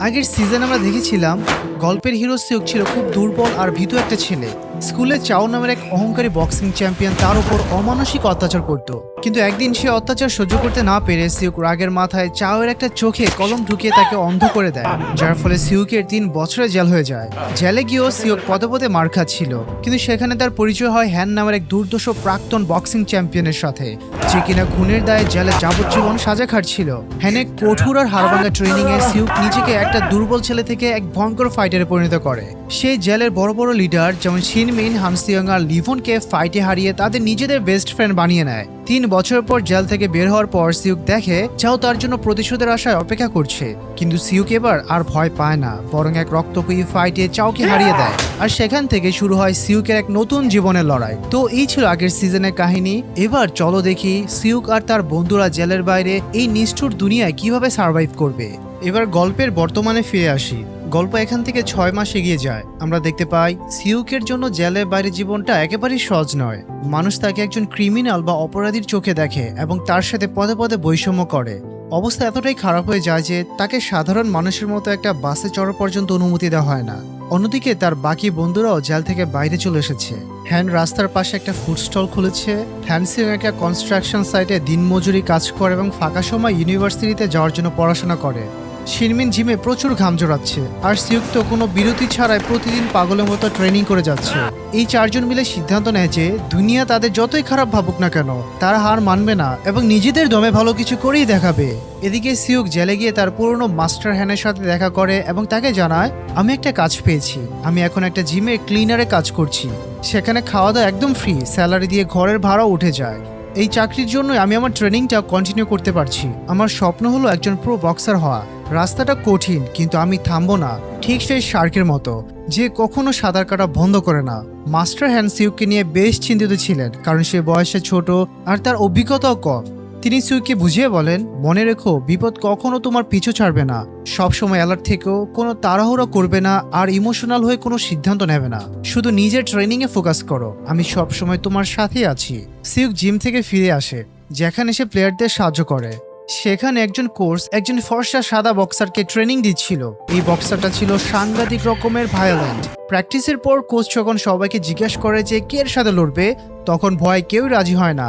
আগের সিজনে আমরা দেখেছিলাম গল্পের হিরো সিউক ছিল খুব দুর্বল আর ভীতু একটা ছেলে। স্কুলে চাও নামের এক অহংকারী বক্সিং চ্যাম্পিয়ন তার উপর অমানসিক অত্যাচার করত, কিন্তু একদিন সে অত্যাচার সহ্য করতে না পেরে সিউক রাগের মাথায় চাওয়ের একটা চোখে কলম ঢুকিয়ে তাকে অন্ধ করে দেয়, যার ফলে সিউকের 3 বছরের জেল হয়ে যায়। জেলে গিয়েও সিউক পদে পদে মার খাচ্ছিল, কিন্তু সেখানে তার পরিচয় হয় হ্যান নামের এক দুর্দর্শ প্রাক্তন বক্সিং চ্যাম্পিয়নের সাথে, যে কিনা খুনের দায়ে জেলে যাবজ্জীবন সাজা খাটছিল। হ্যানের কঠোর আর হাড়ভাঙ্গা ট্রেনিং এ সিউক নিজেকে একটা দুর্বল ছেলে থেকে এক ভয়ঙ্কর ফাইটারে পরিণত করে। সেই জেলের বড় বড় লিডার যেমন শিনমিন, হানসিয়ং আর লিভনকে ফাইটে হারিয়ে তাদের নিজেদের বেস্ট ফ্রেন্ড বানিয়ে নেয়। 3 বছর পর জেল থেকে বের হওয়ার পর সিউক দেখে চাও তার জন্য প্রতিশোধের আশায় অপেক্ষা করছে, কিন্তু সিউক এবার আর ভয় পায় না, বরং এক রক্তক্ষয়ী ফাইটে চাওকে হারিয়ে দেয়। আর সেখান থেকে শুরু হয় সিউকের এক নতুন জীবনের লড়াই। তো এই ছিল আগের সিজনের কাহিনী। এবার চলো দেখি সিউক আর তার বন্ধুরা জেলের বাইরে এই নিষ্ঠুর দুনিয়ায় কিভাবে সার্ভাইভ করবে। এবার গল্পের বর্তমানে ফিরে আসি। গল্প এখান থেকে 6 মাস এগিয়ে যায়। আমরা দেখতে পাই সিউকের জন্য জেলের বাইরে জীবনটা একেবারেই সহজ নয়। মানুষ তাকে একজন ক্রিমিনাল বা অপরাধীর চোখে দেখে এবং তার সাথে পদে পদে বৈষম্য করে। অবস্থা এতটাই খারাপ হয়ে যায় যে তাকে সাধারণ মানুষের মতো একটা বাসে চড়া পর্যন্ত অনুমতি দেওয়া হয় না। অন্যদিকে তার বাকি বন্ধুরাও জেল থেকে বাইরে চলে এসেছে। হ্যান রাস্তার পাশে একটা ফুড স্টল খুলেছে। হ্যানসিং একটা কনস্ট্রাকশন সাইটে দিনমজুরি কাজ করে এবং ফাঁকা সময় ইউনিভার্সিটিতে যাওয়ার জন্য পড়াশোনা করে। শিনমিন জিমে প্রচুর ঘাম জড়াচ্ছে, আর সিউক তো কোনো বিরতি ছাড়াই প্রতিদিন পাগলের মতো ট্রেনিং করে যাচ্ছে। এই 4 জন মিলে সিদ্ধান্ত নেয় যে দুনিয়া তাদের যতই খারাপ ভাবুক না কেন তারা হার মানবে না এবং নিজেদের দমে ভালো কিছু করেই দেখাবে। এদিকে সিউক জেলে গিয়ে তার পুরনো মাস্টার হ্যানের সাথে দেখা করে এবং তাকে জানায়, আমি একটা কাজ পেয়েছি, আমি এখন একটা জিমে ক্লিনারে কাজ করছি। সেখানে খাওয়া দাওয়া একদম ফ্রি, স্যালারি দিয়ে ঘরের ভাড়াও উঠে যায়। এই চাকরির জন্যই আমি আমার ট্রেনিংটা কন্টিনিউ করতে পারছি। আমার স্বপ্ন হলো একজন প্রো বক্সার হওয়া। রাস্তাটা কঠিন, কিন্তু আমি থামবো না, ঠিক সেই শার্কের মতো যে কখনো সাঁতার কাটা বন্ধ করে না। মাস্টার হ্যান সিউককে নিয়ে বেশ চিন্তিত ছিলেন, কারণ সে বয়সে ছোট আর তার অভিজ্ঞতাও কম। তিনি সিউককে বুঝিয়ে বলেন, মনে রেখো বিপদ কখনো তোমার পিছু ছাড়বে না, সবসময় অ্যালার্ট থেকেও, কোনো তাড়াহুড়ো করবে না আর ইমোশনাল হয়ে কোনো সিদ্ধান্ত নেবে না। শুধু নিজের ট্রেনিং এ ফোকাস করো, আমি সবসময় তোমার সাথেই আছি। সিউক জিম থেকে ফিরে আসে, যেখানে সে প্লেয়ারদের সাহায্য করে। সেখানে একজন কোচ একজন ফর্সা সাদা বক্সারকে ট্রেনিং দিচ্ছিল। এই বক্সারটা ছিল সাংঘাতিক রকমের ভায়োলেন্ট। প্র্যাকটিসের পর কোচ যখন সবাইকে জিজ্ঞাসা করে যে কে এর সাথে লড়বে, তখন ভয় কেউই রাজি হয় না।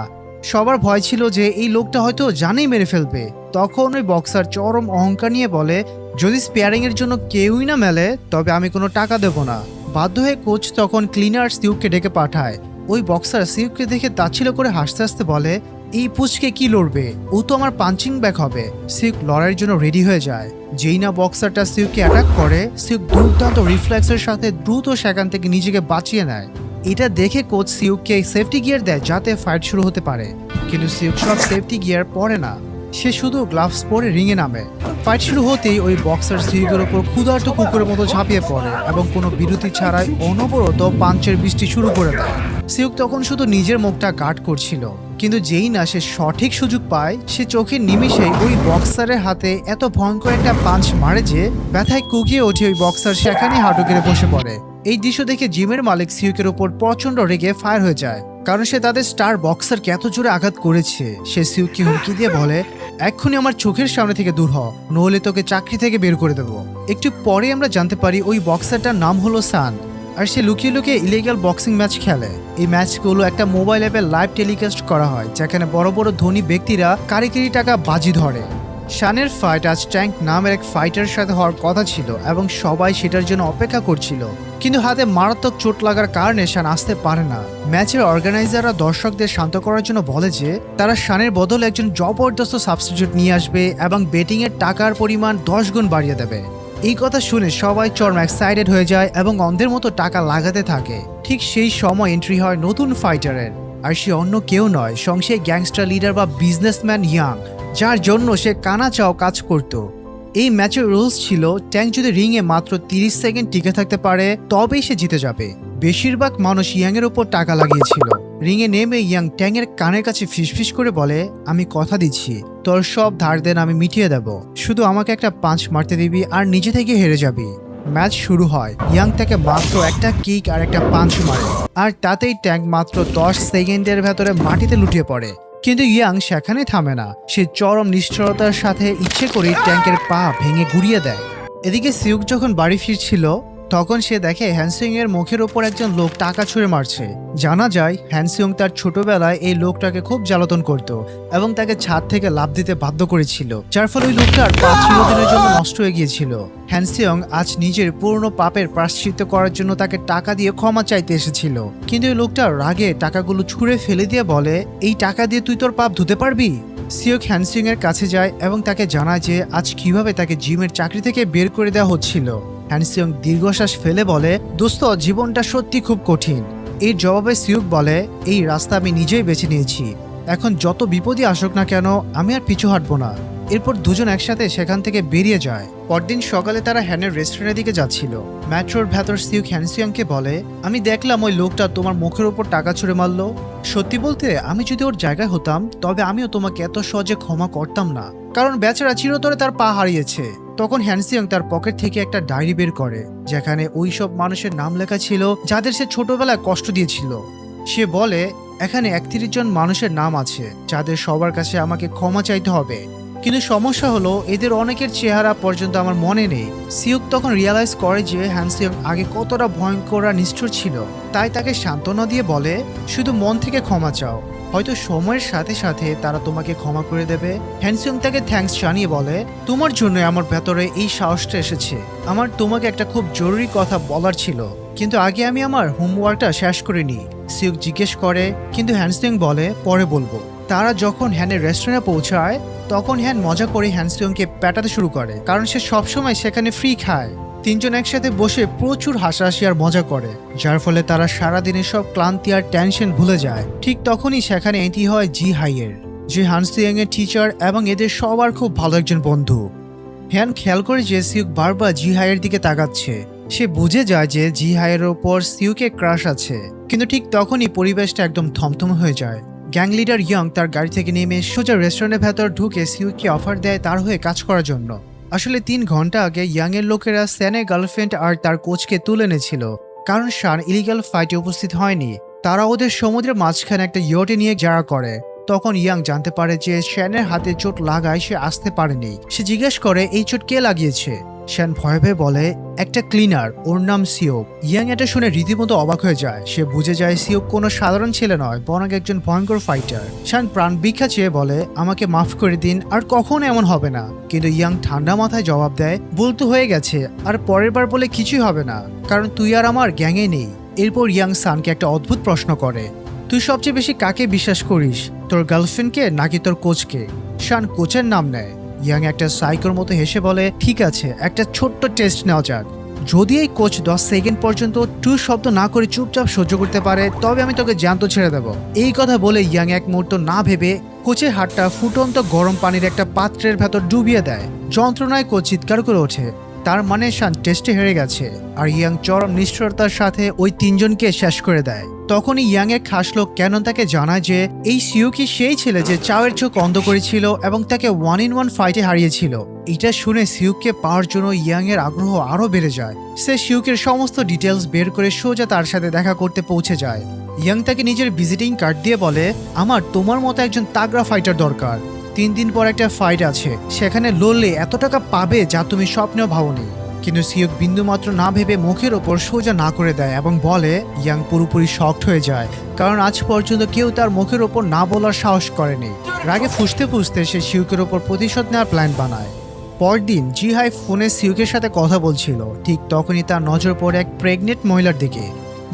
সবার ভয় ছিল যে এই লোকটা হয়তো জানেই মেরে ফেলবে। তখন ওই বক্সার চরম অহংকার নিয়ে বলে, যদি স্পেয়ারিং এর জন্য কেউই না মেলে তবে আমি কোনো টাকা দেব না। বাধ্য হয়ে কোচ তখন ক্লিনার সিউককে ডেকে পাঠায়। ওই বক্সার সিউককে দেখে তাচ্ছিল্য করে হাসতে হাসতে বলে, এই পুচকে কি লড়বে, ও তো আমার পাঞ্চিং ব্যাগ হবে। সিউক লড়াইয়ের জন্য রেডি হয়ে যায়। যেই না বক্সারটা সিউককে অ্যাটাক করে, সিউক দুর্দান্ত রিফ্লেক্সের সাথে দ্রুত সেখান থেকে নিজেকে বাঁচিয়ে নেয়। এটা দেখে কোচ সিউককে সেফটি গিয়ার দেয় যাতে ফাইট শুরু হতে পারে, কিন্তু সিউক সব সেফটি গিয়ার পরে না। সে শুধু গ্লাভস পরে রিংয়ে নামে। ফাইট শুরু হতেই ওই বক্সার সিউকের ওপর ক্ষুধার্ত কুকুরের মতো ঝাঁপিয়ে পড়ে এবং কোনো বিরতি ছাড়াই অনবরত পাঞ্চের বৃষ্টি শুরু করে দেয়। সিউক তখন শুধু নিজের মুখটা গার্ড করছিল, কিন্তু যেই না সে সঠিক সুযোগ পায়, সে চোখের নিমিষেই ওই বক্সারের হাতে এত ভয়ঙ্কর একটা পাঞ্চ মারে যে ব্যথায় কুকিয়ে ওঠে ওই বক্সার সেখানে হাঁটু গেড়ে বসে পড়ে। এই দৃশ্য দেখে জিমের মালিক সিউকের উপর প্রচন্ড রেগে ফায়ার হয়ে যায়, কারণ সে তাদের স্টার বক্সারকে এত জোরে আঘাত করেছে। সে সিউককে হুমকি দিয়ে বলে, এক্ষুনি আমার চোখের সামনে থেকে দূর হ, নইলে তোকে চাকরি থেকে বের করে দেবো। একটু পরে আমরা জানতে পারি ওই বক্সারটার নাম হলো সান, আর সে লুকিয়ে লুকিয়ে ইলিগাল বক্সিং ম্যাচ খেলে। এই ম্যাচগুলো একটা মোবাইল অ্যাপে লাইভ টেলিকাস্ট করা হয়, যেখানে বড় বড় ধনী ব্যক্তিরা কারিগরি টাকা বাজি ধরে। শানের ফাইট আজ ট্যাঙ্ক নামের এক ফাইটারের সাথে হওয়ার কথা ছিল এবং সবাই সেটার জন্য অপেক্ষা করছিল, কিন্তু হাতে মারাত্মক চোট লাগার কারণে শান আসতে পারে না। ম্যাচের অর্গানাইজাররা দর্শকদের শান্ত করার জন্য বলে যে তারা শানের বদলে একজন জবরদস্ত সাবস্টিটিউট নিয়ে আসবে এবং বেটিং এর টাকার পরিমাণ 10 গুণ বাড়িয়ে দেবে। এই কথা শুনে সবাই চরম এক্সাইটেড হয়ে যায় এবং অন্ধের মতো টাকা লাগাতে থাকে। ঠিক সেই সময় এন্ট্রি হয় নতুন ফাইটারের, আর সে অন্য কেউ নয়, সংসারে গ্যাংস্টার লিডার বা বিজনেসম্যান ইয়াং, যার জন্য সে কানা চাও কাজ করত। এই ম্যাচের রুলস ছিল ট্যাঙ্ক যদি রিংয়ে মাত্র 30 সেকেন্ড টিকে থাকতে পারে তবেই সে জিতে যাবে। বেশিরভাগ মানুষ ইয়াং এর উপর টাকা লাগিয়েছিল। রিংয়ে নেমে ইয়াং ট্যাঙ্কের কানের কাছে ফিসফিস করে বলে, আমি কথা দিচ্ছি তোর সব ধার দেন আমি মিটিয়ে দেব, শুধু আমাকে একটা পাঞ্চ মারতে দিবি আর নিজে থেকে হেরে যাবি। ম্যাচ শুরু হয়। ইয়াং তাকে মাত্র একটা কিক আর একটা পাঞ্চ মারে, আর তাতেই ট্যাঙ্ক মাত্র 10 সেকেন্ডের ভেতরে মাটিতে লুটিয়ে পড়ে। কিন্তু ইয়াং সেখানে থামে না, সে চরম নিষ্ঠুরতার সাথে ইচ্ছে করে ট্যাঙ্কের পা ভেঙে গুড়িয়ে দেয়। এদিকে সিউক যখন বাড়ি ফিরছিল তখন সে দেখে হ্যানসিং এর মুখের ওপর একজন লোক টাকা ছুঁড়ে মারছে। জানা যায় হ্যানসিং তার ছোটবেলায় এই লোকটাকে খুব জ্বালাতন করত এবং তাকে ছাদ থেকে লাফ দিতে বাধ্য করেছিল, যার ফলে ওই লোকটার পা চিরদিনের জন্য নষ্ট হয়ে গিয়েছিল। হ্যানসিং আজ নিজের পুরনো পাপের প্রায়শ্চিত্ত করার জন্য তাকে টাকা দিয়ে ক্ষমা চাইতে এসেছিল, কিন্তু ওই লোকটার রাগে টাকাগুলো ছুঁড়ে ফেলে দিয়ে বলে, এই টাকা দিয়ে তুই তোর পাপ ধুতে পারবি? সিওক হ্যানসিং এর কাছে যায় এবং তাকে জানায় যে আজ কিভাবে তাকে জিমের চাকরি থেকে বের করে দেওয়া হচ্ছিল। হ্যানসিং দীর্ঘশ্বাস ফেলে বলে, দোস্ত, জীবনটা সত্যি খুব কঠিন। এর জবাবে সিউক বলে, এই রাস্তা আমি নিজেই বেছে নিয়েছি, এখন যত বিপদই আসুক না কেন আমি আর পিছু হাঁটবো না। এরপর দুজন একসাথে সেখান থেকে বেরিয়ে যায়। পরদিন সকালে তারা হ্যানের রেস্টুরেন্টের দিকে যাচ্ছিল। মেট্রোর ভেতর সিউক হ্যানসিংকে বলে, আমি দেখলাম ওই লোকটা তোমার মুখের উপর টাকা ছুঁড়ে মারলো। সত্যি বলতে আমি যদি ওর জায়গায় হতাম তবে আমিও তোমাকে এত সহজে ক্ষমা করতাম না, কারণ বেচারা চিরতরে তার পা হারিয়েছে। তখন হ্যানসিং তার পকেট থেকে একটা ডায়েরি বের করে যেখানে ওই সব মানুষের নাম লেখা ছিল যাদের সে ছোটবেলায় কষ্ট দিয়েছিল। সে বলে, এখানে 31 জন মানুষের নাম আছে যাদের সবার কাছে আমাকে ক্ষমা চাইতে হবে, কিন্তু সমস্যা হলো এদের অনেকের চেহারা পর্যন্ত আমার মনে নেই। সিউক তখন রিয়ালাইজ করে যে হ্যানসিং আগে কতটা ভয়ঙ্কর আর নিষ্ঠুর ছিল, তাই তাকে সান্ত্বনা দিয়ে বলে, শুধু মন থেকে ক্ষমা চাও, হয়তো সময়ের সাথে সাথে তারা তোমাকে ক্ষমা করে দেবে। হ্যানসিং তাকে থ্যাঙ্কস জানিয়ে বলে, তোমার জন্য আমার ভেতরে এই সাহসটা এসেছে। আমার তোমাকে একটা খুব জরুরি কথা বলার ছিল, কিন্তু আগে আমি আমার হোমওয়ার্কটা শেষ করে নিই। সিউক জিজ্ঞেস করে, কিন্তু হ্যানসিং বলে, পরে বলবো। তারা যখন হ্যানের রেস্টুরেন্টে পৌঁছায় তখন হ্যান মজা করে হ্যানসিংকে পেটাতে শুরু করে, কারণ সে সবসময় সেখানে ফ্রি খায়। তিনজন একসাথে বসে প্রচুর হাসাহাসি আর মজা করে, যার ফলে তারা সারাদিনের সব ক্লান্তি আর টেনশন ভুলে যায়। ঠিক তখনই সেখানে এন্ট্রি হয় জি হাইয়ের, যে হ্যানসিং এর টিচার এবং এদের সবার খুব ভালো একজন বন্ধু। হ্যান খেয়াল করে যে সিউক বারবার জি হাইয়ের দিকে তাকাচ্ছে। সে বুঝে যায় যে জি হাইয়ের ওপর সিউকে ক্রাশ আছে, কিন্তু ঠিক তখনই পরিবেশটা একদম থমথমে হয়ে যায়। গ্যাং লিডার ইয়ং তার গাড়ি থেকে নেমে সোজা রেস্টুরেন্টের ভেতর ঢুকে সিউককে অফার দেয় তার হয়ে কাজ করার জন্য। আসলে 3 ঘন্টা আগে ইয়াং এর লোকেরা স্যানের গার্লফ্রেন্ড আর তার কোচকে তুলে এনেছিল, কারণ শান ইলিগাল ফাইটে উপস্থিত হয়নি। তারা ওদের সমুদ্রের মাঝখানে একটা ইয়টে নিয়ে যাওয়া করে। তখন ইয়াং জানতে পারে যে শ্যানের হাতে চোট লাগায় সে আসতে পারেনি। সে জিজ্ঞেস করে এই চোট কে লাগিয়েছে। শ্যান ভয়ে ভয়ে বলে, একটা ক্লিনার, ওর নাম সিওক। ইয়াং এটা শুনে রীতিমতো অবাক হয়ে যায়। সে বুঝে যায় সিওক কোনো সাধারণ ছেলে নয়, বরং একজন ভয়ঙ্কর ফাইটার। শ্যান প্রাণ ভিক্ষা চেয়ে বলে, আমাকে মাফ করে দিন, আর কখনো এমন হবে না। কিন্তু ইয়াং ঠান্ডা মাথায় জবাব দেয়, ভুল তো হয়ে গেছে, আর পরের বার বলে কিছুই হবে না, কারণ তুই আর আমার গ্যাংয়ে নেই। এরপর ইয়াং সানকে একটা অদ্ভুত প্রশ্ন করে, তুই সবচেয়ে বেশি কাকে বিশ্বাস করিস, তোর গার্লফ্রেন্ডকে নাকি তোর কোচকে? শান কোচের নাম নেয়। ইয়াং একটা সাইকোর মতো হেসে বলে, ঠিক আছে, একটা ছোট্ট টেস্ট নেওয়া যাক। যদি এই কোচ 10 সেকেন্ড পর্যন্ত টু শব্দ না করে চুপচাপ সহ্য করতে পারে তবে আমি তোকে জ্যান্ত ছেড়ে দেব। এই কথা বলে ইয়াং এক মুহূর্ত না ভেবে কোচের হাতটা ফুটন্ত গরম পানির একটা পাত্রের ভেতর ডুবিয়ে দেয়। যন্ত্রণায় কোচ চিৎকার করে ওঠে। তার মানে শান টেস্টে হেরে গেছে, আর ইয়াং চরম নিষ্ঠুরতার সাথে ওই 3 জনকে শেষ করে দেয়। তখনই ইয়াং এর খাস লোক কেন তাকে জানায় যে এই সিউকি সেই ছেলে যে চাওয়ের চোখ অন্ধ করেছিল এবং তাকে 1-in-1 ফাইটে হারিয়েছিল। এটা শুনে সিউককে পাওয়ার জন্য ইয়াং এর আগ্রহ আরো বেড়ে যায়। সে সিউকের সমস্ত ডিটেলস বের করে সোজা তার সাথে দেখা করতে পৌঁছে যায়। ইয়াং তাকে নিজের ভিজিটিং কার্ড দিয়ে বলে, আমার তোমার মতো একজন তাগড়া ফাইটার দরকার। 3 দিন পর একটা ফাইট আছে, সেখানে লড়লে এত টাকা পাবে যা তুমি স্বপ্নেও ভাবনি। কিন্তু সিউক বিন্দুমাত্র না ভেবে মুখের ওপর সোজা না করে দেয় এবং বলে, ইয়াং পুরোপুরি শকড হয়ে যায়, কারণ আজ পর্যন্ত কেউ তার মুখের ওপর না বলার সাহস করেনি। রাগে ফুঁসতে ফুঁসতে সে সিউকের ওপর প্রতিশোধ নেওয়ার প্ল্যান বানায়। পরদিন জি হাই ফোনে সিউকের সাথে কথা বলছিল। ঠিক তখনই তার নজর পড়ে এক প্রেগনেন্ট মহিলার দিকে,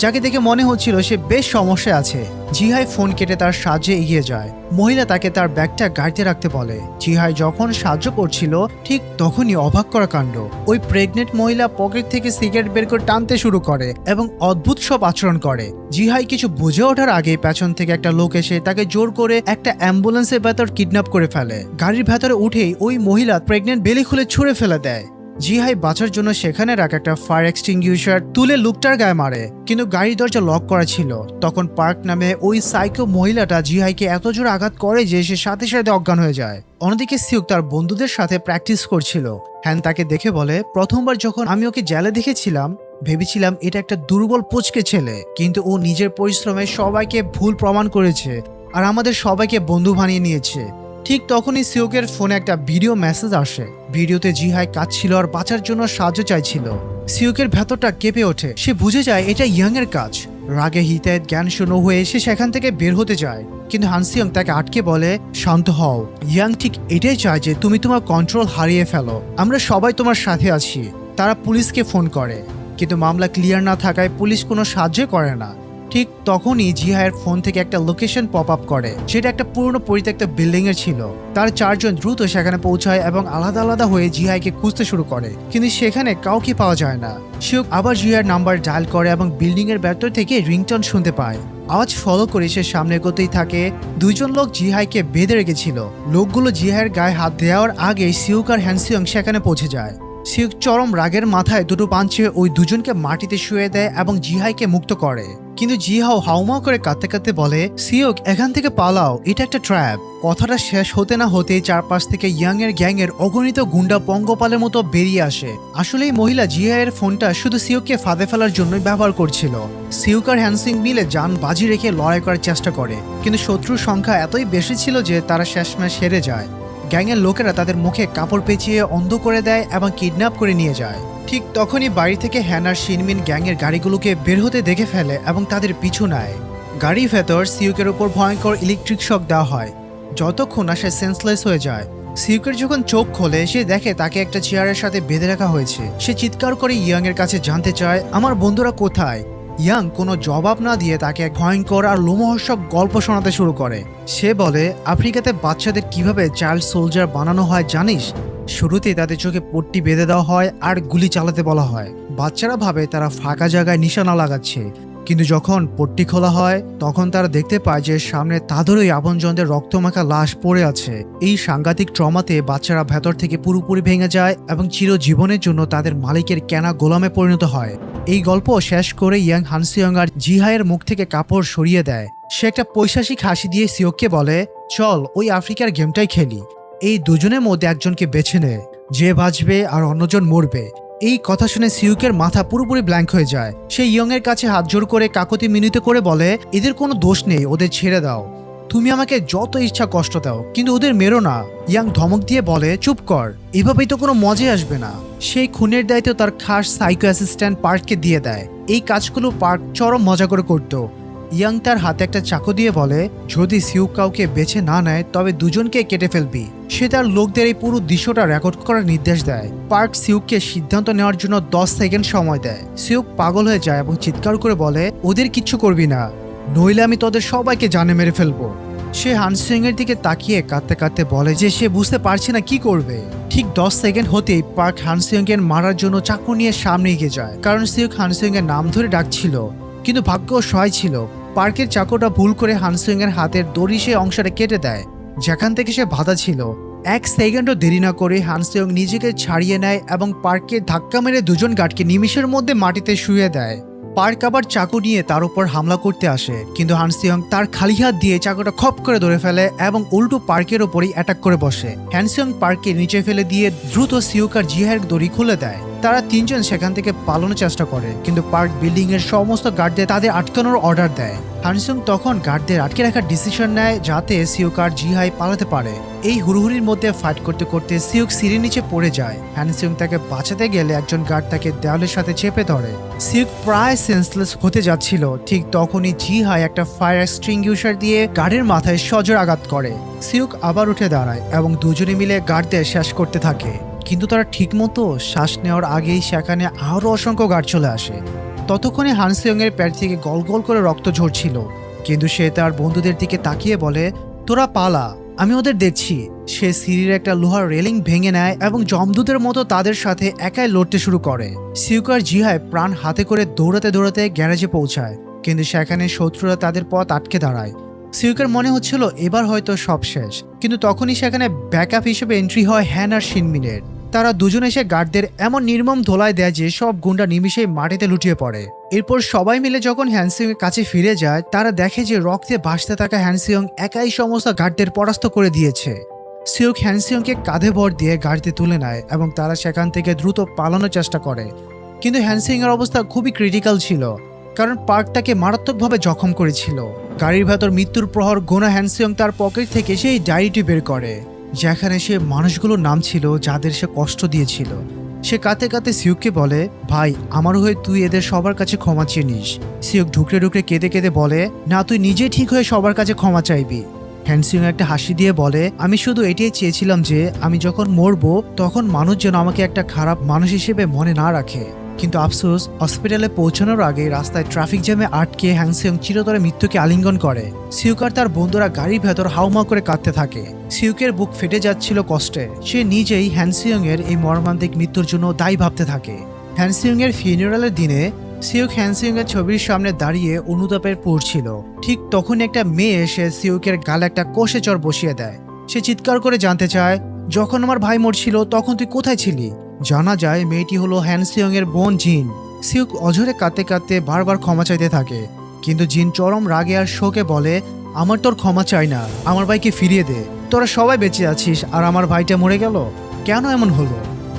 যাকে দেখে মনে হচ্ছিল সে বেশ সমস্যায় আছে। জিহাই ফোন কেটে তার সাহায্যে এগিয়ে যায়। মহিলা তাকে তার ব্যাগটা গাড়িতে রাখতে বলে। জিহাই যখন সাহায্য করছিল ঠিক তখনই অবাক করা কাণ্ড, ওই প্রেগনেন্ট মহিলা পকেট থেকে সিগারেট বের করে টানতে শুরু করে এবং অদ্ভুত সব আচরণ করে। জিহাই কিছু বুঝে ওঠার আগে পেছন থেকে একটা লোক এসে তাকে জোর করে একটা অ্যাম্বুলেন্সের ভেতর কিডন্যাপ করে ফেলে। গাড়ির ভেতরে উঠেই ওই মহিলা প্রেগনেন্ট বেলি খুলে ছুঁড়ে ফেলে দেয়। জিহাই বাঁচার জন্য সেখানে রাখা একটা ফায়ার এক্সটিংগুইশার তুলে লোকটার গায়ে মারে, কিন্তু গাড়ির দরজা লক করা ছিল। তখন পার্ক নামে ওই সাইকো মহিলাটা জিহাইকে এত জোর আঘাত করে যে সে সাথে সাথে অজ্ঞান হয়ে যায়। অন্যদিকে সিউক তার বন্ধুদের সাথে প্র্যাকটিস করছিল। হ্যান তাকে দেখে বলে, প্রথমবার যখন আমি ওকে জেলে দেখেছিলাম ভেবেছিলাম এটা একটা দুর্বল পুচকে ছেলে, কিন্তু ও নিজের পরিশ্রমে সবাইকে ভুল প্রমাণ করেছে আর আমাদের সবাইকে বন্ধু বানিয়ে নিয়েছে। ঠিক তখনই সিওকের ফোনে একটা ভিডিও মেসেজ আসে। ভিডিওতে জিহাই কাঁদছিল আর বাঁচার জন্য সাহায্য চাইছিল। সিওকের ভেতরটা কেঁপে ওঠে। সে বুঝে যায় এটা ইয়াং এর কাজ। রাগে হিতায়ত জ্ঞান শূন্য হয়ে সে সেখান থেকে বের হতে যায়, কিন্তু হানসিয়ং তাকে আটকে বলে, শান্ত হও। ইয়াং ঠিক এটাই চায় যে তুমি তোমার কন্ট্রোল হারিয়ে ফেলো। আমরা সবাই তোমার সাথে আছি। তারা পুলিশকে ফোন করে, কিন্তু মামলা ক্লিয়ার না থাকায় পুলিশ কোনো সাহায্য করে না। ঠিক তখনই জিহাইয়ের ফোন থেকে একটা লোকেশন পপ আপ করে, যেটা একটা পুরনো পরিত্যক্ত বিল্ডিং এর ছিল। তার 4 জন দ্রুত সেখানে পৌঁছায় এবং আলাদা আলাদা হয়ে জিহাইকে খুঁজতে শুরু করে, কিন্তু সেখানে কাউকে পাওয়া যায় না। সিওক আবার জিহাইয়ের নাম্বার ডায়াল করে এবং বিল্ডিং এর ভেতর থেকে রিংটোন শুনতে পায়। আওয়াজ ফলো করে সে সামনে এগোতেই থাকে। 2 জন লোক জিহাইকে বেঁধে রেখেছিল। লোকগুলো জিহাইয়ের গায়ে হাত দেওয়ার আগে সিওক আর হ্যানসিয়ং সেখানে পৌঁছে যায়। সিওক চরম রাগের মাথায় দুটো পাঞ্চে ওই দুজনকে মাটিতে শুয়ে দেয় এবং জিহাইকে মুক্ত করে। কিন্তু জিহাও হাউমাউ করে কাঁদতে কাঁদতে বলে, সিওক এখান থেকে পালাও, এটা একটা ট্র্যাপ। কথাটা শেষ হতে না হতেই চারপাশ থেকে ইয়াং এর গ্যাং এর অগণিত গুন্ডা পঙ্গপালের মতো বেরিয়ে আসে। আসলে এই মহিলা জিহাইয়ের ফোনটা শুধু সিওককে ফাঁদে ফেলার জন্যই ব্যবহার করছিল। সিওক আর হ্যানসিং মিলে যান বাজি রেখে লড়াই করার চেষ্টা করে, কিন্তু শত্রুর সংখ্যা এতই বেশি ছিল যে তারা শেষমেশ হেরে যায়। গ্যাংয়ের লোকেরা তাদের মুখে কাপড় পেঁচিয়ে অন্ধ করে দেয় এবং কিডন্যাপ করে নিয়ে যায়। ঠিক তখনই বাড়ি থেকে হ্যান আর শিনমিন গ্যাংয়ের গাড়িগুলোকে বের হতে দেখে ফেলে এবং তাদের পিছু নেয়। গাড়ির ভেতর সিউকের উপর ভয়ঙ্কর ইলেকট্রিক শক দেওয়া হয়, যতক্ষণ না সে সেন্সলেস হয়ে যায়। সিউকের যখন চোখ খোলে সে দেখে তাকে একটা চেয়ারের সাথে বেঁধে রাখা হয়েছে। সে চিৎকার করে ইয়াং এর কাছে জানতে চায়, আমার বন্ধুরা কোথায়? ইয়াং কোনো জবাব না দিয়ে তাকে এক ভয়ঙ্কর আর লোমহর্ষক গল্প শোনাতে শুরু করে। সে বলে, আফ্রিকাতে বাচ্চাদের কিভাবে চাইল্ড সোলজার বানানো হয় জানিস? শুরুতেই তাদের চোখে পট্টি বেঁধে দেওয়া হয় আর গুলি চালাতে বলা হয়। বাচ্চারা ভাবে তারা ফাঁকা জায়গায় নিশানা লাগাচ্ছে, কিন্তু যখন পট্টি খোলা হয় তখন তারা দেখতে পায় যে সামনে তাদেরই আপনজনদের রক্তমাখা লাশ পড়ে আছে। এই সাংঘাতিক ট্রমাতে বাচ্চারা ভেতর থেকে পুরোপুরি ভেঙে যায় এবং চিরজীবনের জন্য তাদের মালিকের কেনা গোলামে পরিণত হয়। এই গল্প শেষ করে ইয়াং হানসিয়ং আর জিহাইয়ের মুখ থেকে কাপড় সরিয়ে দেয়। সে একটা পৈশাচিক হাসি দিয়ে সিওককে বলে, চল ওই আফ্রিকার গেমটাই খেলি। এই দুজনের মধ্যে একজনকে বেছে নে, যে বাঁচবে আর অন্যজন মরবে। এই কথা শুনে সিউকের মাথা পুরোপুরি ব্ল্যাঙ্ক হয়ে যায়। সে ইয়ং এর কাছে হাত জোর করে কাকতি মিনতি করে বলে, এদের কোনো দোষ নেই, ওদের ছেড়ে দাও। তুমি আমাকে যত ইচ্ছা কষ্ট দাও, কিন্তু ওদের মেরো না। ইয়াং ধমক দিয়ে বলে, চুপ কর, এভাবেই তো কোনো মজাই আসবে না। সেই খুনের দায়িত্ব তার খাস সাইকো অ্যাসিস্ট্যান্ট পার্ককে দিয়ে দেয়। এই কাজগুলো পার্ক চরম মজা করে করত। ইয়াং তার হাতে একটা চাকু দিয়ে বলে, যদি সিউক কাউকে বেছে না নেয় তবে দুজনকে কেটে ফেলবি। সে তার লোকদের এই পুরো দৃশ্যটা রেকর্ড করার নির্দেশ দেয়। পার্ক সিউককে সিদ্ধান্ত নেওয়ার জন্য 10 সেকেন্ড সময় দেয়। সিউক পাগল হয়ে যায় এবং চিৎকার করে বলে, ওদের কিচ্ছু করবি না, নইলে আমি তোদের সবাইকে জানে মেরে ফেলবো। সে হানসিয়ং এর দিকে তাকিয়ে কাঁদতে কাঁদতে বলে যে সে বুঝতে পারছে না কি করবে। ঠিক 10 সেকেন্ড হতেই পার্ক হানসিয়ং এর মারার জন্য চাকু নিয়ে সামনে এগিয়ে যায়, কারণ সিউক হানসিয়ং এর নাম ধরে ডাকছিল। কিন্তু ভাগ্য সহায় ছিল, পার্কের চাকুটা ভুল করে হানসিয়ং এর হাতের দড়ি সে অংশটা কেটে দেয় যেখান থেকে সে বাধা ছিল। 1 সেকেন্ডও দেরি না করে হানসিয়ং নিজেকে ছাড়িয়ে নেয় এবং পার্ককে ধাক্কা মেরে দুজন গার্ডকে নিমিষের মধ্যে মাটিতে শুয়ে দেয়। পার্ক আবার চাকু নিয়ে তার উপর হামলা করতে আসে, কিন্তু হানসিয়ং তার খালি হাত দিয়ে চাকুটা খপ করে ধরে ফেলে এবং উল্টো পার্কের ওপরই অ্যাটাক করে বসে। হ্যানসিয়ং পার্ককে নিচে ফেলে দিয়ে দ্রুত সিউক আর জিহাইয়ের দড়ি খুলে দেয়। তারা 3 জন সেখান থেকে পালানোর চেষ্টা করে, কিন্তু পার্ক বিল্ডিং এর সমস্ত গার্ডদের তাদের আটকানোর অর্ডার দেয়। হানসিয়ং তখন গার্ডদের আটকে রাখার ডিসিশন নেয় যাতে সিউক আর জিহাই পালাতে পারে। এই হুড়হুড়ির মধ্যে ফাইট করতে করতে সিউক সিঁড়ির নিচে পড়ে যায়। হানসিয়ং তাকে বাঁচাতে গেলে একজন গার্ড তাকে দেওয়ালের সাথে চেপে ধরে। সিউক প্রায় সেন্সলেস হতে যাচ্ছিল, ঠিক তখনই জিহাই একটা ফায়ার এক্সটিংগুইশার দিয়ে গার্ডের মাথায় সজোর আঘাত করে। সিউক আবার উঠে দাঁড়ায় এবং দুজনে মিলে গার্ডদের শেষ করতে থাকে, কিন্তু তারা ঠিকমতো শ্বাস নেওয়ার আগেই সেখানে আরও অসংখ্য গার্ড চলে আসে। ততক্ষণে হানসিয়ং এর পেট থেকে গল গল করে রক্ত ঝরছিল, কিন্তু সে তার বন্ধুদের দিকে তাকিয়ে বলে, তোরা পালা, আমি ওদের দেখছি। সে সিঁড়ির একটা লোহার রেলিং ভেঙে নেয় এবং জমদূতের মতো তাদের সাথে একাই লড়তে শুরু করে। সিউক আর জিহাই প্রাণ হাতে করে দৌড়াতে দৌড়াতে গ্যারেজে পৌঁছায়, কিন্তু সেখানে শত্রুরা তাদের পথ আটকে দাঁড়ায়। সিউকের মনে হচ্ছিল এবার হয়তো সব শেষ, কিন্তু তখনই সেখানে ব্যাকআপ হিসেবে এন্ট্রি হয় হ্যান আর শিনমিনের। তারা দুজন এসে গার্ডদের এমন নির্মম ধোলাই দেয় যে সব গুন্ডা নিমিষেই মাটিতে লুটিয়ে পড়ে। এরপর সবাই মিলে যখন হ্যানসিয়ং এর কাছে ফিরে যায়, তারা দেখে যে রক্তে ভাসতে থাকা হ্যানসিয়ং একাই সমস্ত গার্ডদের পরাস্ত করে দিয়েছে। সিউক হ্যানসিয়ংকে কাঁধে ভর দিয়ে গাড়িতে তুলে নেয় এবং তারা সেখান থেকে দ্রুত পালানোর চেষ্টা করে, কিন্তু হ্যানসিয়ং এর অবস্থা খুবই ক্রিটিক্যাল ছিল, কারণ পার্ক তাকে মারাত্মকভাবে জখম করেছিল। গাড়ির ভেতর মৃত্যুর প্রহর গোনা হ্যানসিয়ং তার পকেট থেকে সেই ডায়েরিটি বের করে, যেখানে সে মানুষগুলোর নাম ছিল যাদের সে কষ্ট দিয়েছিল। সে কাঁদতে কাঁদতে সিউককে বলে, ভাই আমার হয়ে তুই এদের সবার কাছে ক্ষমা চেয়ে নিস। সিউক ঢুকরে ঢুকরে কেঁদে কেঁদে বলে, না তুই নিজে ঠিক হয়ে সবার কাছে ক্ষমা চাইবি। হ্যানসিয়ং একটা হাসি দিয়ে বলে, আমি শুধু এটাই চেয়েছিলাম যে আমি যখন মরবো তখন মানুষ যেন আমাকে একটা খারাপ মানুষ হিসেবে মনে না রাখে। কিন্তু আফসোস, হসপিটালে পৌঁছানোর আগে রাস্তায় ট্রাফিক জ্যামে আটকে হ্যানসিয়ং চিরতরে মৃত্যুকে আলিঙ্গন করে। সিউক আর তার বন্ধুরা গাড়ির ভেতর হাউমাউ করে কাঁদতে থাকে। সিউকের বুক ফেটে যাচ্ছিল কষ্টে। সে নিজেই হ্যানসিয়ং এর এই মর্মান্তিক মৃত্যুর জন্য দায়ী ভাবতে থাকে। হ্যানসিয়ং এর ফিউনারালের দিনে সিউক হ্যানসিয়ং এর ছবির সামনে দাঁড়িয়ে অনুতাপের পড়ছিল। ঠিক তখন একটা মেয়ে এসে সিউকের গালে একটা কষে চড় বসিয়ে দেয়। সে চিৎকার করে জানতে চায়, যখন আমার ভাই মরছিল তখন তুই কোথায় ছিলি? জানা যায় মেয়েটি হলো হ্যানসিয়ং এর বোন জিন। সিউক অঝরে কাঁদতে কাঁদতে বারবার ক্ষমা চাইতে থাকে, কিন্তু জিন চরম রাগে আর শোকে বলে, আমার তোর ক্ষমা চাই না, আমার ভাইকে ফিরিয়ে দে। তোরা সবাই বেঁচে আছিস আর আমার ভাইটা মরে গেল, কেন এমন হলো?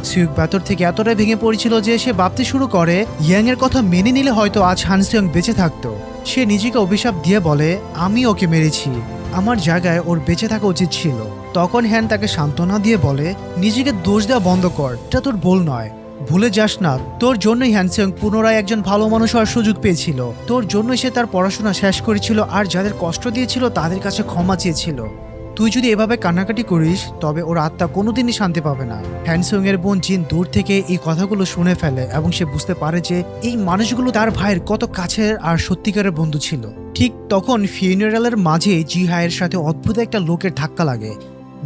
সিউক ভেতর থেকে এতটাই ভেঙে পড়েছিল যে সে ভাবতে শুরু করে ইয়াং এর কথা মেনে নিলে হয়তো আজ হ্যানসিয়ং বেঁচে থাকতো। সে নিজেকে অভিশাপ দিয়ে বলে, আমি ওকে মেরেছি, আমার জায়গায় ওর বেঁচে থাকা উচিত ছিল। তখন হ্যান তাকে সান্ত্বনা দিয়ে বলে, নিজেকে দোষ দেওয়া বন্ধ কর, এটা তোর ভুল নয়। ভুলে যাস না, তোর জন্যই হ্যানসিয়ং পুনরায় একজন ভালো মানুষ হওয়ার সুযোগ পেয়েছিল। তোর জন্যই সে তার পড়াশোনা শেষ করেছিল আর যাদের কষ্ট দিয়েছিল তাদের কাছে ক্ষমা চেয়েছিল। তুই যদি এভাবে কান্নাকাটি করিস তবে ওর আত্মা কোনোদিনই শান্তি পাবে না। হ্যানসিয়ং এর বোন জিন দূর থেকে এই কথাগুলো শুনে ফেলে এবং সে বুঝতে পারে যে এই মানুষগুলো তার ভাইয়ের কত কাছের আর সত্যিকারের বন্ধু ছিল। ঠিক তখন ফিউনারালের মাঝে জিহাইয়ের সাথে অদ্ভুত একটা লোকের ধাক্কা লাগে,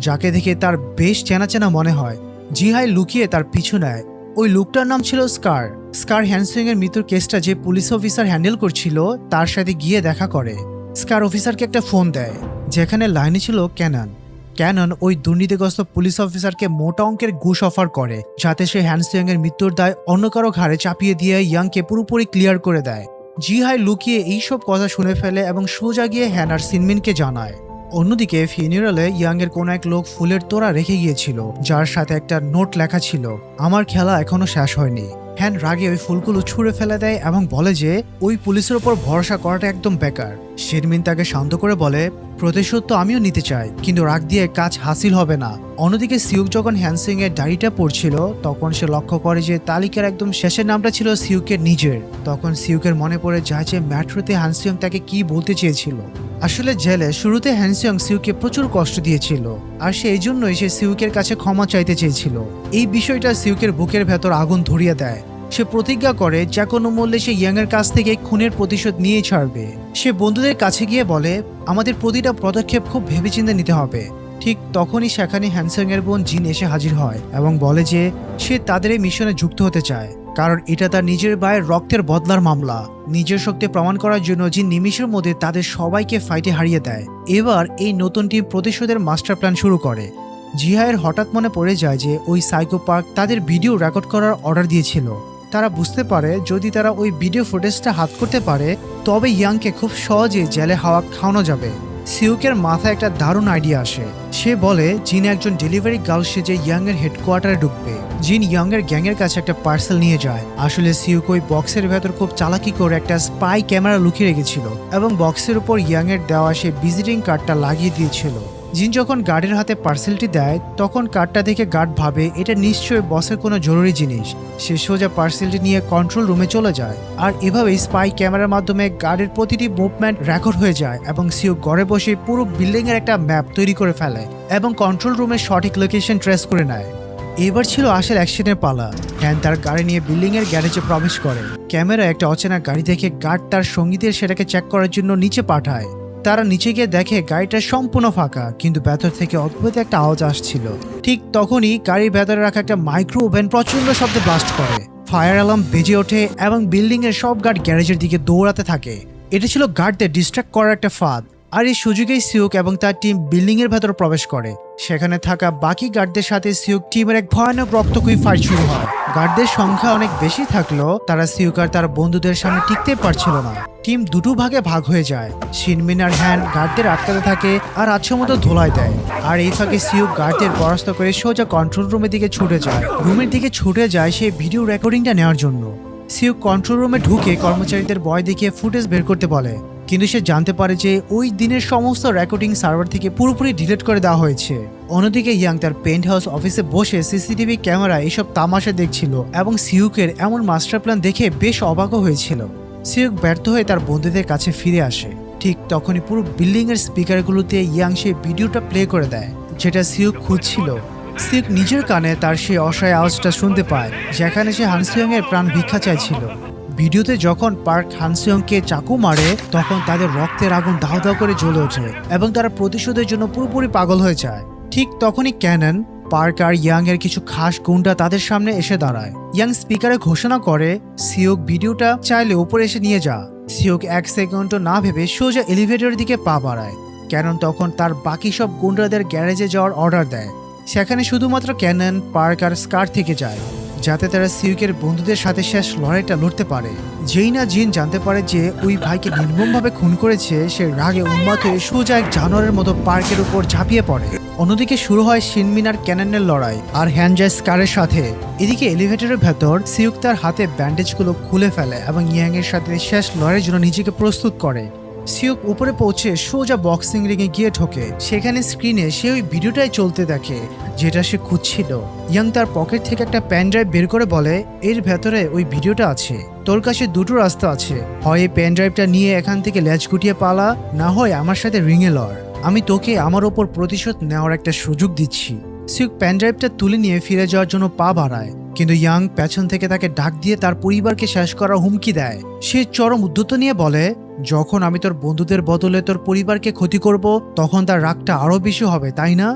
যাকে দেখে তার বেশ চেনা চেনা মনে হয়। জিহাই লুকিয়ে তার পিছু নেয়। ওই লোকটার নাম ছিল স্কার। স্কার হ্যানসিয়ং এর মৃত্যুর কেসটা যে পুলিশ অফিসার হ্যান্ডেল করছিল তার সাথে গিয়ে দেখা করে। স্কার অফিসারকে একটা ফোন দেয়, যেখানে লাইনে ছিল ক্যানন। ক্যানন ওই দুর্নীতিগ্রস্ত পুলিশ অফিসারকে মোটা অঙ্কের ঘুষ অফার করে, যাতে সে হ্যানসিয়ং এর মৃত্যুর দায় অন্য কারো ঘাড়ে চাপিয়ে দিয়ে ইয়াংকে পুরোপুরি ক্লিয়ার করে দেয়। জিহাই লুকিয়ে এইসব কথা শুনে ফেলে এবং সোজা গিয়ে হ্যান আর সিনমিনকে জানায়। অন্যদিকে ফিউনারালে ইয়াং এর কোন এক লোক ফুলের তোড়া রেখে গিয়েছিল, যার সাথে একটা নোট লেখা ছিল, আমার খেলা এখনো শেষ হয়নি। হ্যান রাগে ওই ফুলগুলো ছুঁড়ে ফেলে দেয় এবং বলে যে ওই পুলিশের উপর ভরসা করাটা একদম বেকার। শিরমিন তাকে শান্ত করে বলে, প্রতিশোধ তো আমিও নিতে চাই, কিন্তু রাগ দিয়ে কাজ হাসিল হবে না। অন্যদিকে সিউক যখন হ্যানসিয়ং এর ডায়েরিটা পড়ছিল তখন সে লক্ষ্য করে যে তালিকার একদম শেষের নামটা ছিল সিউকের নিজের। তখন সিউকের মনে পড়ে যায় যে মেট্রোতে হ্যানসিয়ং তাকে কি বলতে চেয়েছিল। আসলে জেলে শুরুতে হ্যানসিয়ং সিউকে প্রচুর কষ্ট দিয়েছিল আর সেই জন্যই সে সিউকের কাছে ক্ষমা চাইতে চেয়েছিল। এই বিষয়টা সিউকের বুকের ভেতর আগুন ধরিয়ে দেয়। সে প্রতিজ্ঞা করে যে কোনো মূল্যে সে ইয়াং এর কাছ থেকে খুনের প্রতিশোধ নিয়ে ছাড়বে। সে বন্ধুদের কাছে গিয়ে বলে, আমাদের প্রতিটা পদক্ষেপ খুব ভেবেচিন্তে নিতে হবে। ঠিক তখনই সেখানে হ্যানসিয়ং এর বোন জিন এসে হাজির হয় এবং বলে যে সে তাদের এই মিশনে যুক্ত হতে চায়, কারণ এটা তার নিজের ভাইয়ের রক্তের বদলার মামলা। নিজের শক্তি প্রমাণ করার জন্য জিন নিমিষের মধ্যে তাদের সবাইকে ফাইটে হারিয়ে দেয়। এবার এই নতুন টিম প্রতিশোধের মাস্টার প্ল্যান শুরু করে। জিহাইয়ের হঠাৎ মনে পড়ে যায় যে ওই সাইকো পার্ক তাদের ভিডিও রেকর্ড করার অর্ডার দিয়েছিল। তারা বুঝতে পারে যদি তারা ওই ভিডিও ফুটেজটা হাত করতে পারে তবে ইয়াংকে খুব সহজে জেলে হাওয়া খাওয়ানো যাবে। সিউকের মাথায় একটা দারুণ আইডিয়া আসে। সে বলে জিন একজন ডেলিভারি গার্ল সেজে ইয়াং এর হেডকোয়ার্টারে ঢুকবে। জিন ইয়াং এর গ্যাংয়ের কাছে একটা পার্সেল নিয়ে যায়। আসলে সিউক ওই বক্সের ভেতর খুব চালাকি করে একটা স্পাই ক্যামেরা লুকিয়ে রেখেছিল এবং বক্সের উপর ইয়াং এর দেওয়া সে ভিজিটিং কার্ডটা লাগিয়ে দিয়েছিল। জিন যখন গার্ডের হাতে পার্সেলটি দেয় তখন কার্ডটা দেখে গার্ড ভাবে এটা নিশ্চয়ই বসের কোনো জরুরি জিনিস। সে সোজা পার্সেলটি নিয়ে কন্ট্রোল রুমে চলে যায় আর এভাবেই স্পাই ক্যামেরার মাধ্যমে গার্ডের প্রতিটি মুভমেন্ট রেকর্ড হয়ে যায় এবং সিউক ঘরে বসে পুরো বিল্ডিং এর একটা ম্যাপ তৈরি করে ফেলে এবং কন্ট্রোল রুমের সঠিক লোকেশন ট্রেস করে নেয়। এবার ছিল আসল অ্যাকশনের পালা। হ্যান তার গাড়ি নিয়ে বিল্ডিং এর গ্যারেজে প্রবেশ করে। ক্যামেরা একটা অচেনা গাড়ি দেখে গার্ড তার সঙ্গীদের সেটাকে চেক করার জন্য নিচে পাঠায়। তারা নিচে গিয়ে দেখে গাড়িটা সম্পূর্ণ ফাঁকা, কিন্তু ভেতর থেকে অদ্ভুত একটা আওয়াজ আসছিল। ঠিক তখনই গাড়ির ভেতরে রাখা একটা মাইক্রো ওভেন প্রচন্ড শব্দে ব্লাস্ট করে। ফায়ার অ্যালার্ম বেজে ওঠে এবং বিল্ডিং এর সব গার্ড গ্যারেজের দিকে দৌড়াতে থাকে। এটা ছিল গার্ডদের ডিস্ট্র্যাক্ট করার একটা ফাঁদ। আর এই সুযোগেই সিউক এবং তার টিম বিল্ডিং এর ভেতর প্রবেশ করে। সেখানে থাকা বাকি গার্ডদের সাথে সিউক টিমের এক ভয়ানক রক্তক্ষয়ী ফাইট শুরু হয়। গার্ডদের সংখ্যা অনেক বেশি থাকলেও তারা সিউক আর তার বন্ধুদের সামনে টিকতে পারছিল না। টিম দুটো ভাগে ভাগ হয়ে যায়। শিনমিন আর হ্যান গার্ডদের আটকাতে থাকে আর আচ্ছামতো ধোলাই দেয়। আর এই ফাঁকে সিউক গার্ডদের পরাস্ত করে সোজা কন্ট্রোল রুমের দিকে ছুটে যায়। রুমের দিকে ছুটে যায় সেই ভিডিও রেকর্ডিংটা নেওয়ার জন্য। সিউক কন্ট্রোল রুমে ঢুকে কর্মচারীদের ভয় দেখিয়ে ফুটেজ বের করতে বলে, কিন্তু সে জানতে পারে যে ওই দিনের সমস্ত রেকর্ডিং সার্ভার থেকে পুরোপুরি ডিলিট করে দেওয়া হয়েছে। অন্যদিকে ইয়াং তার পেন্ট হাউস অফিসে বসে সিসিটিভি ক্যামেরা এসব তামাশা দেখছিল এবং সিউকের এমন মাস্টার প্ল্যান দেখে বেশ অবাকও হয়েছিল। সিউক ব্যর্থ হয়ে তার বন্ধুদের কাছে ফিরে আসে। ঠিক তখনই পুরো বিল্ডিং এর স্পিকারগুলোতে ইয়াং সেই ভিডিওটা প্লে করে দেয় যেটা সিউক খুঁজছিল। সিউক নিজের কানে তার সেই অসহায় আওয়াজটা শুনতে পায় যেখানে সে হানসিয়ং এর প্রাণ ভিক্ষা চাইছিল। ভিডিওতে যখন পার্ক হানসিয়ংকে চাকু মারে তখন তাদের রক্তের আগুন দাও দাও করে জ্বলে ওঠে এবং তারা প্রতিশোধের জন্য পুরোপুরি পাগল হয়ে যায়। ঠিক তখনই ক্যানন, পার্ক আর ইয়াং এর কিছু খাস গুন্ডা তাদের সামনে এসে দাঁড়ায়। ইয়াং স্পিকারে ঘোষণা করে, সিউক ভিডিওটা চাইলে উপরে এসে নিয়ে যা। সিউক এক সেকেন্ডও না ভেবে সোজা এলিভেটরের দিকে পা বাড়ায়। ক্যানন তখন তার বাকি সব গুন্ডাদের গ্যারেজে যাওয়ার অর্ডার দেয়। সেখানে শুধুমাত্র ক্যানন, পার্ক আর স্কার থেকে যায় যাতে তারা সিউকের বন্ধুদের সাথে শেষ লড়াইটা লড়তে পারে। যেই না জিন জানতে পারে যে ওই ভাইকে নির্মমভাবে খুন করেছে, সে রাগে উন্মাদ হয়ে সোজা এক জানোয়ারের মতো পার্কের উপর ঝাঁপিয়ে পড়ে। অন্যদিকে শুরু হয় শিনমিন আর ক্যাননের লড়াই আর হ্যান যায় স্কারের সাথে। এদিকে এলিভেটরের ভেতর সিউক তার হাতে ব্যান্ডেজগুলো খুলে ফেলে এবং ইয়াং এর সাথে শেষ লড়াইয়ের জন্য নিজেকে প্রস্তুত করে। সিউক উপরে পৌঁছে সোজা বক্সিং রিংয়ে গিয়ে ঢোকে। সেখানে স্ক্রিনে সে ওই ভিডিওটাই চলতে দেখে যেটা সে খুঁজছিল। ইয়াং তার পকেট থেকে একটা প্যান ড্রাইভ বের করে বলে, এর ভেতরে ওই ভিডিওটা আছে। তোর কাছে দুটো রাস্তা আছে, হয় এই প্যান ড্রাইভটা নিয়ে এখান থেকে ল্যাচ গুটিয়ে পালা, না হয় আমার সাথে রিংয়ে লড়। আমি তোকে আমার ওপর প্রতিশোধ নেওয়ার একটা সুযোগ দিচ্ছি। সিউক প্যান ড্রাইভটা তুলে নিয়ে ফিরে যাওয়ার জন্য পা বাড়ায়, কিন্তু ইয়াং পেছন থেকে তাকে ডাক দিয়ে তার পরিবারকে শেষ করার হুমকি দেয়। সে চরম উদ্ধত নিয়ে বলে, যখন আমি তোর বন্ধুদের বদলে তোর পরিবারকে ক্ষতি করব তখন তার রাগটা আরো বেশি হবে, তাই না?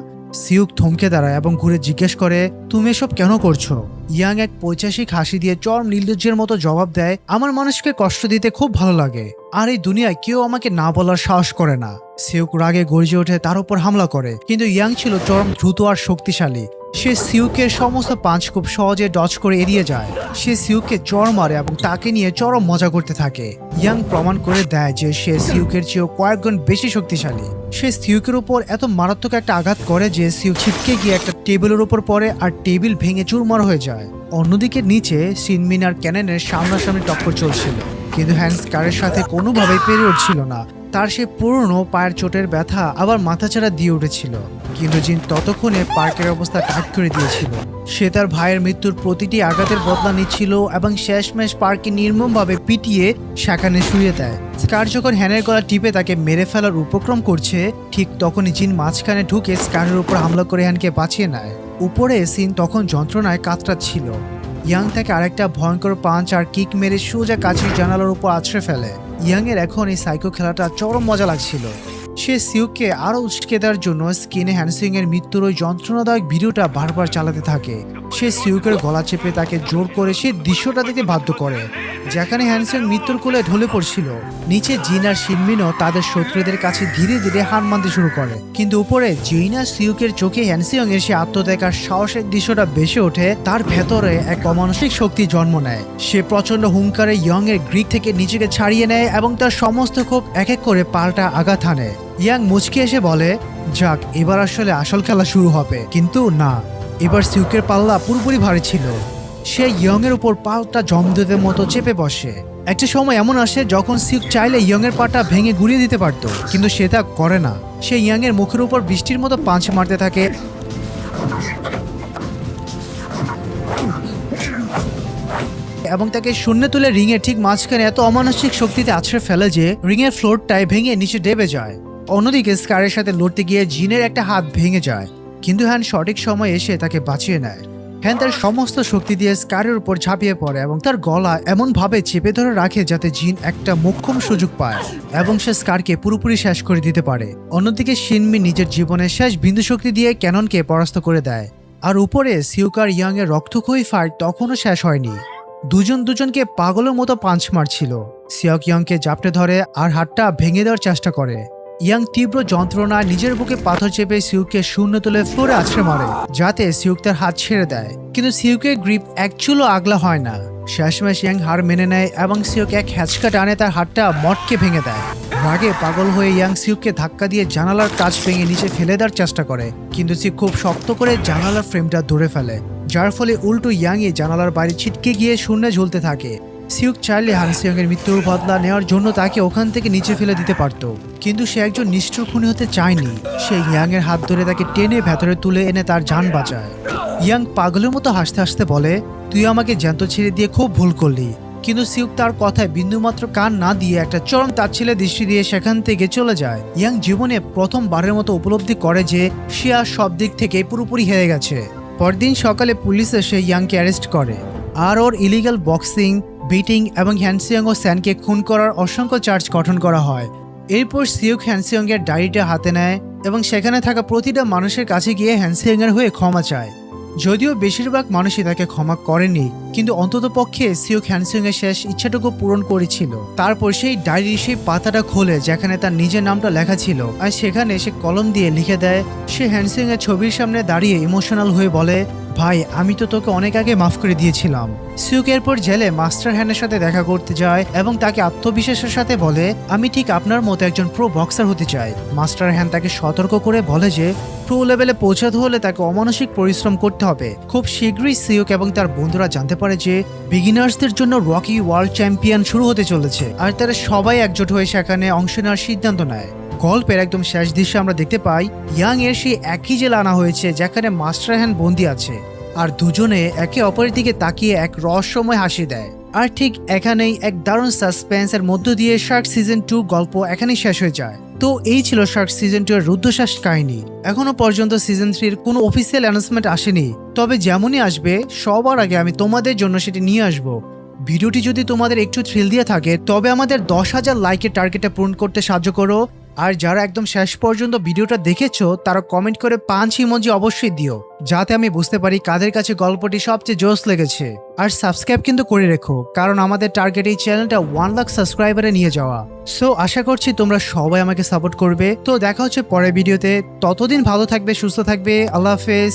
সিউক থমকে দাঁড়ায় এবং ঘুরে জিজ্ঞেস করে, তুমি এসব কেন করছো? ইয়াং এক পৈশাসিক হাসি দিয়ে চরম নির্লজ্জের মতো জবাব দেয়, আমার মানুষকে কষ্ট দিতে খুব ভালো লাগে, আর এই দুনিয়ায় কেউ আমাকে না বলার সাহস করে না। সিউক রাগে গর্জে ওঠে, তার উপর হামলা করে, কিন্তু ইয়াং ছিল চরম দ্রুত আর শক্তিশালী। সে সিউকের সমস্ত পাঞ্চ খুব সহজে ডজ করে এড়িয়ে যায়। সে সিউককে চড় মারে এবং তাকে নিয়ে চরম মজা করতে থাকে। ইয়াং প্রমাণ করে দেয় যে সে সিউকের চেয়েও কয়েক গুণ বেশি শক্তিশালী। সে সিউকের উপর এত মারাত্মক একটা আঘাত করে যে সিউক ছিটকে গিয়ে একটা টেবিলের উপর পড়ে আর টেবিল ভেঙে চুরমার হয়ে যায়। অন্যদিকে নিচে শিনমিন আর ক্যাননের সামনাসামনি টক্কর চলছিল, কিন্তু হ্যান্ড স্কারের সাথে কোনোভাবেই পেরে উঠছিল না। তার সে পুরনো পায়ের চোটের ব্যথা আবার মাথাচাড়া দিয়ে উঠেছিল, কিন্তু জিন ততক্ষণে পার্কের অবস্থা কাট করে দিয়েছিল। সে তার ভাইয়ের মৃত্যুর প্রতিটি আঘাতের বদলা নিচ্ছিল এবং শেষমেশ পার্কে নির্মমভাবে পিটিয়ে সেখানে শুয়ে দেয়। স্কার যখন হ্যানের গলা টিপে তাকে মেরে ফেলার উপক্রম করছে, ঠিক তখনই জিন মাঝখানে ঢুকে স্কারের উপর হামলা করে হ্যানকে বাঁচিয়ে নেয়। উপরে সিন তখন যন্ত্রণায় কাতরাচ্ছিল। ইয়াং তাকে আরেকটা ভয়ঙ্কর পাঞ্চ আর কিক মেরে সোজা কাছের জানালার উপর আছড়ে ফেলে। ইয়াং এর এখন এই সাইকো খেলাটা চরম মজা লাগছিল। সে সিউককে আরো উস্কে দেওয়ার জন্য স্কিনে হ্যানসিং এর মৃত্যুর ওই যন্ত্রণাদায়ক ভিডিওটা বারবার চালাতে থাকে। সে সিউকের গলা চেপে তাকে জোর করে সে দৃশ্যটা দেখে বাধ্য করে যেখানে হ্যানসিং মৃত্যুর কোলে ঢলে পড়ছিল। নিচে জিন আর শিনমিনও তাদের শত্রুদের কাছে ধীরে ধীরে হার মানতে শুরু করে, কিন্তু উপরে জিন আর সিউকের চোখে হ্যানসিং এর সে আত্মত্যাগ আর সাহসের দৃশ্যটা বেশি ওঠে। তার ভেতরে এক অমানসিক শক্তি জন্ম নেয়। সে প্রচন্ড হুঙ্কারে ইয়ং এর গ্রিক থেকে নিজেকে ছাড়িয়ে নেয় এবং তার সমস্ত ক্ষোভ এক এক করে পাল্টা আঘাত হানে। ইয়াং মুচকি এসে বলে, যাক, এবার আসলে আসল খেলা শুরু হবে। কিন্তু না, এবার সিউকের পাল্লা পুরোপুরি ভারী ছিল। সে ইয়ং এর উপর পাল্টা জমদূতের মতো চেপে বসে। একটা সময় এমন আসে যখন সিউক চাইলে ইয়ং এর পাটা ভেঙে গুড়িয়ে দিতে পারত, কিন্তু সে তা করে না। সে ইয়ং এর মুখের উপর বৃষ্টির মতো পাঞ্চ মারতে থাকে এবং তাকে শূন্য তুলে রিংয়ের ঠিক মাঝখানে এত অমানসিক শক্তিতে আছড়ে ফেলে যে রিংয়ের ফ্লোরটায় ভেঙে নিচে ডেবে যায়। অন্যদিকে স্কারের সাথে লড়তে গিয়ে জিনের একটা হাত ভেঙে যায়, কিন্তু হ্যান সঠিক সময় এসে তাকে বাঁচিয়ে নেয়। হ্যান তার সমস্ত শক্তি দিয়ে স্কারের উপর ঝাঁপিয়ে পড়ে এবং তার গলা এমন ভাবে চেপে ধরে রাখে যাতে জিন একটা মোক্ষম সুযোগ পায় এবং সে স্কারকে পুরোপুরি শেষ করে দিতে পারে। অন্যদিকে শিনমি নিজের জীবনের শেষ বিন্দু শক্তি দিয়ে ক্যাননকে পরাস্ত করে দেয়। আর উপরে সিউক আর ইয়াং এর রক্তক্ষয়ী ফাইট তখনও শেষ হয়নি। দুজন দুজনকে পাগলের মতো পাঞ্চ মারছিল। সিউক ইয়াংকে জাপটে ধরে আর হাতটা ভেঙে দেওয়ার চেষ্টা করে। ইয়াং তীব্র যন্ত্রণা নিজের বুকে পাথর চেপে সিউককে শূন্য তুলে ফ্লোরে আছড়ে মারে যাতে সিউক তার হাত ছেড়ে দেয়, কিন্তু সিউকের গ্রিপ এক চুলও আগলা হয় না। শেষমেশ ইয়াং হার মেনে নেয় এবং সিউক এক হ্যাচকা টানে তার হাতটা মটকে ভেঙে দেয়। রাগে পাগল হয়ে ইয়াং সিউককে ধাক্কা দিয়ে জানালার কাঁচ ভেঙে নিচে ফেলে দেওয়ার চেষ্টা করে, কিন্তু সিউক খুব শক্ত করে জানালার ফ্রেমটা ধরে ফেলে, যার ফলে উল্টো ইয়াংই জানালার বাইরে ছিটকে গিয়ে শূন্যে ঝুলতে থাকে। সিউক চাইলে হান সিয়ং এর মৃত্যুর বদলা নেওয়ার জন্য তাকে ওখান থেকে নিচে ফেলে দিতে পারত, কিন্তু সে একজন নিষ্ঠুর খুনি হতে চায়নি। সে ইয়াং এর হাত ধরে তাকে টেনে ভেতরে তুলে এনে তার জান বাঁচায়। ইয়াং পাগলের মতো হাসতে হাসতে বলে, তুই আমাকে জ্যান্ত ছেড়ে দিয়ে খুব ভুল করলি। কিন্তু সিউক তার কথায় বিন্দুমাত্র কান না দিয়ে একটা চরম তাচ্ছিল্যের দৃষ্টি দিয়ে সেখান থেকে চলে যায়। ইয়াং জীবনে প্রথমবারের মতো উপলব্ধি করে যে সে আর সব দিক থেকে পুরোপুরি হেরে গেছে। পরদিন সকালে পুলিশ এসে ইয়াংকে অ্যারেস্ট করে আর ওর ইলিগাল বক্সিং, বিটিং এবং হ্যানসিয়ং ও স্যানকে খুন করার অসংখ্য চার্জ গঠন করা হয়। এরপর সিউক হ্যানসিয়ং এর ডায়েরিটা হাতে নেয় এবং সেখানে থাকা প্রতিটা মানুষের কাছে গিয়ে হ্যানসিয়ং এর হয়ে ক্ষমা চায়। যদিও বেশিরভাগ মানুষই তাকে ক্ষমা করেনি, কিন্তু অন্ততপক্ষে সিউক হ্যানসিয়ং এর শেষ ইচ্ছাটুকু পূরণ করেছিল। তারপর সেই ডায়েরির সেই পাতাটা খোলে যেখানে তার নিজের নামটা লেখা ছিল, আর সেখানে সে কলম দিয়ে লিখে দেয়। সে হ্যানসিয়ং এর ছবির সামনে দাঁড়িয়ে ইমোশনাল হয়ে বলে, ভাই আমি তো তোকে অনেক আগে মাফ করে দিয়েছিলাম। সিউক এরপর জেলে মাস্টার হ্যানের সাথে দেখা করতে যায় এবং তাকে আত্মবিশ্বাসের সাথে বলে, আমি ঠিক আপনার মতো একজন প্রো বক্সার হতে চাই। মাস্টার হ্যান তাকে সতর্ক করে বলে যে প্রো লেভেলে পৌঁছাতে হলে তাকে অমানসিক পরিশ্রম করতে হবে। খুব শীঘ্রই সিউক এবং তার বন্ধুরা জানতে পারে যে বিগিনার্সদের জন্য রকি ওয়ার্ল্ড চ্যাম্পিয়ন শুরু হতে চলেছে, আর তারা সবাই একজোট হয়ে সেখানে অংশ নেওয়ার সিদ্ধান্ত নেয়। গল্পের একদম শেষ দৃশ্যে আমরা দেখতে পাই ইয়াং এর সেই একই জেল আনা হয়েছে যেখানে মাস্টার হ্যান বন্দি আছে, আর দুজনে একে অপরের দিকে তাকিয়ে এক রহস্যময় হাসি দেয়। আর ঠিক এখানেই এক দারুণ সাসপেন্সের মধ্য দিয়ে শার্ক সিজন 2 গল্প এখানেই শেষ হয়ে যায়। তো এই ছিল শার্ক সিজন 2 এর রুদ্ধশ্বাস কাহিনী। এখনো পর্যন্ত সিজন 3 এর কোনো অফিসিয়াল অ্যানাউন্সমেন্ট আসেনি, তবে যেমনই আসবে সবার আগে আমি তোমাদের জন্য সেটি নিয়ে আসবো। ভিডিওটি যদি তোমাদের একটু থ্রিল দিয়ে থাকে তবে আমাদের 10,000 লাইকের টার্গেটটা পূরণ করতে সাহায্য করো। আর যারা একদম শেষ পর্যন্ত ভিডিওটা দেখেছো তারা কমেন্ট করে 5 ইমোজি অবশ্যই দিও, যাতে আমি বুঝতে পারি কাদের কাছে গল্পটি সবচেয়ে জোশ লেগেছে। আর সাবস্ক্রাইব কিন্তু করে রেখো, কারণ আমাদের টার্গেট এই চ্যানেলটা 1 লাখ সাবস্ক্রাইবারে নিয়ে যাওয়া। সো আশা করছি তোমরা সবাই আমাকে সাপোর্ট করবে। তো দেখা হচ্ছে পরের ভিডিওতে, ততদিন ভালো থাকবে, সুস্থ থাকবে, আল্লাহ হাফেজ।